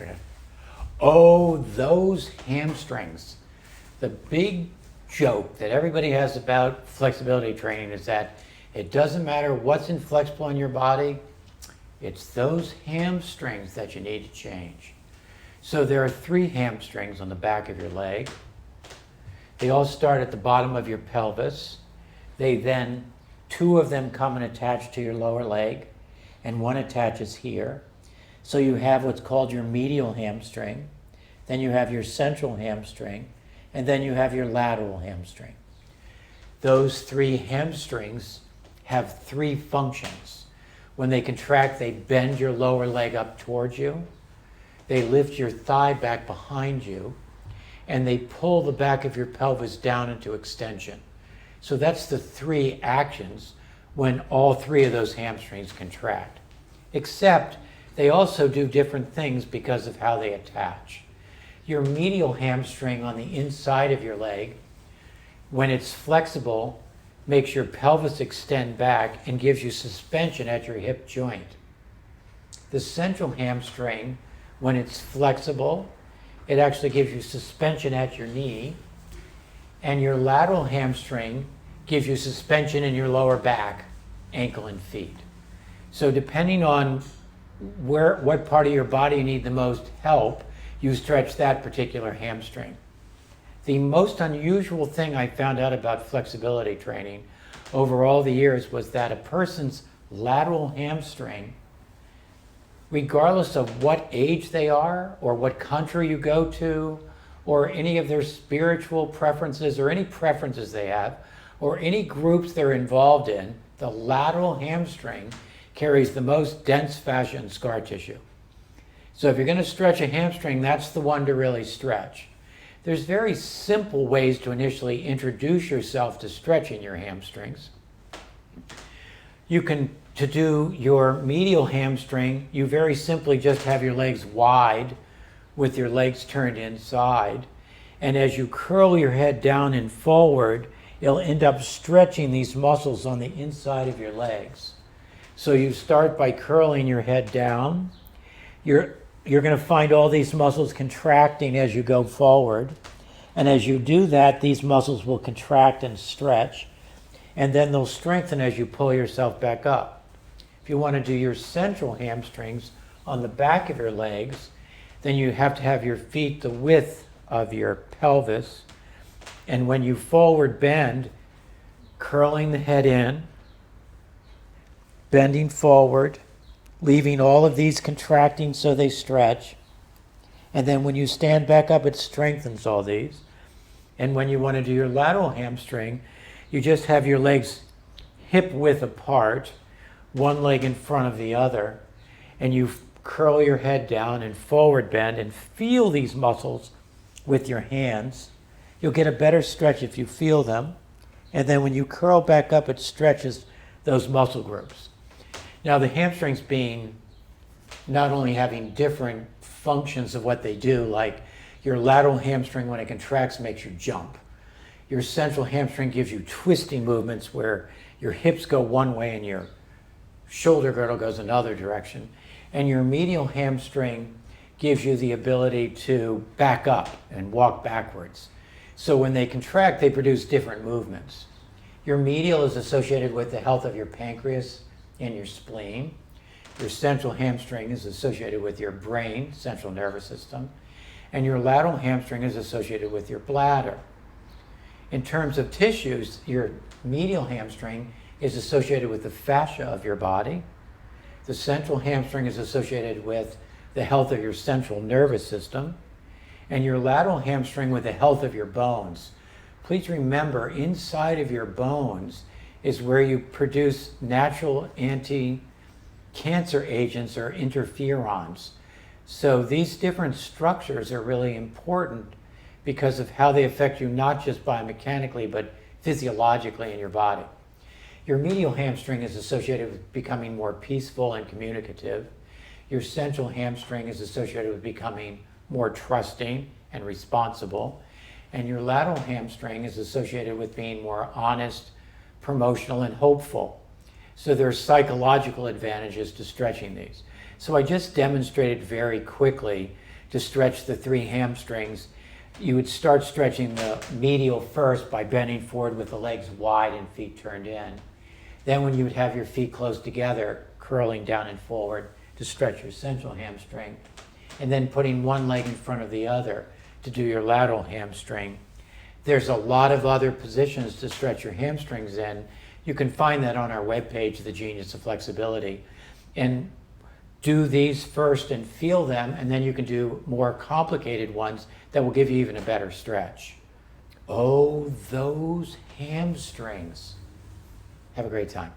Okay. Oh, those hamstrings. The big joke that everybody has about flexibility training is that it doesn't matter what's inflexible in your body, it's those hamstrings that you need to change. So there are 3 hamstrings on the back of your leg. They all start at the bottom of your pelvis. They then, 2 of them come and attach to your lower leg, and 1 attaches here. So you have what's called your medial hamstring, then you have your central hamstring, and then you have your lateral hamstring. Those 3 hamstrings have 3 functions. When they contract, they bend your lower leg up towards you, they lift your thigh back behind you, and they pull the back of your pelvis down into extension. So that's the 3 actions when all 3 of those hamstrings contract. Except they also do different things because of how they attach. Your medial hamstring on the inside of your leg, when it's flexible, makes your pelvis extend back and gives you suspension at your hip joint. The central hamstring, when it's flexible, it actually gives you suspension at your knee, and your lateral hamstring gives you suspension in your lower back, ankle, and feet. So depending on what part of your body you need the most help, you stretch that particular hamstring. The most unusual thing I found out about flexibility training over all the years was that a person's lateral hamstring, regardless of what age they are or what country you go to or any of their spiritual preferences or any preferences they have or any groups they're involved in, the lateral hamstring carries the most dense fascia and scar tissue. So if you're going to stretch a hamstring, that's the one to really stretch. There's very simple ways to initially introduce yourself to stretching your hamstrings. To do your medial hamstring, you very simply just have your legs wide with your legs turned inside. And as you curl your head down and forward, you'll end up stretching these muscles on the inside of your legs. So you start by curling your head down. You're going to find all these muscles contracting as you go forward. And as you do that, these muscles will contract and stretch. And then they'll strengthen as you pull yourself back up. If you want to do your central hamstrings on the back of your legs, then you have to have your feet the width of your pelvis. And when you forward bend, curling the head in, bending forward, leaving all of these contracting so they stretch. And then when you stand back up, it strengthens all these. And when you want to do your lateral hamstring, you just have your legs hip width apart, one leg in front of the other, and you curl your head down and forward bend and feel these muscles with your hands. You'll get a better stretch if you feel them. And then when you curl back up, it stretches those muscle groups. Now the hamstrings being not only having different functions of what they do, like your lateral hamstring when it contracts makes you jump. Your central hamstring gives you twisting movements where your hips go one way and your shoulder girdle goes another direction. And your medial hamstring gives you the ability to back up and walk backwards. So when they contract, they produce different movements. Your medial is associated with the health of your pancreas and your spleen. Your central hamstring is associated with your brain, central nervous system. And your lateral hamstring is associated with your bladder. In terms of tissues, your medial hamstring is associated with the fascia of your body. The central hamstring is associated with the health of your central nervous system. And your lateral hamstring with the health of your bones. Please remember, inside of your bones is where you produce natural anti-cancer agents or interferons. So these different structures are really important because of how they affect you, not just biomechanically, but physiologically in your body. Your medial hamstring is associated with becoming more peaceful and communicative. Your central hamstring is associated with becoming more trusting and responsible. And your lateral hamstring is associated with being more honest, promotional, and hopeful. So there are psychological advantages to stretching these. So I just demonstrated very quickly to stretch the 3 hamstrings. You would start stretching the medial first by bending forward with the legs wide and feet turned in. Then when you would have your feet close together, curling down and forward to stretch your central hamstring, and then putting one leg in front of the other to do your lateral hamstring. There's a lot of other positions to stretch your hamstrings in. You can find that on our webpage, The Genius of Flexibility. And do these first and feel them, and then you can do more complicated ones that will give you even a better stretch. Oh, those hamstrings. Have a great time.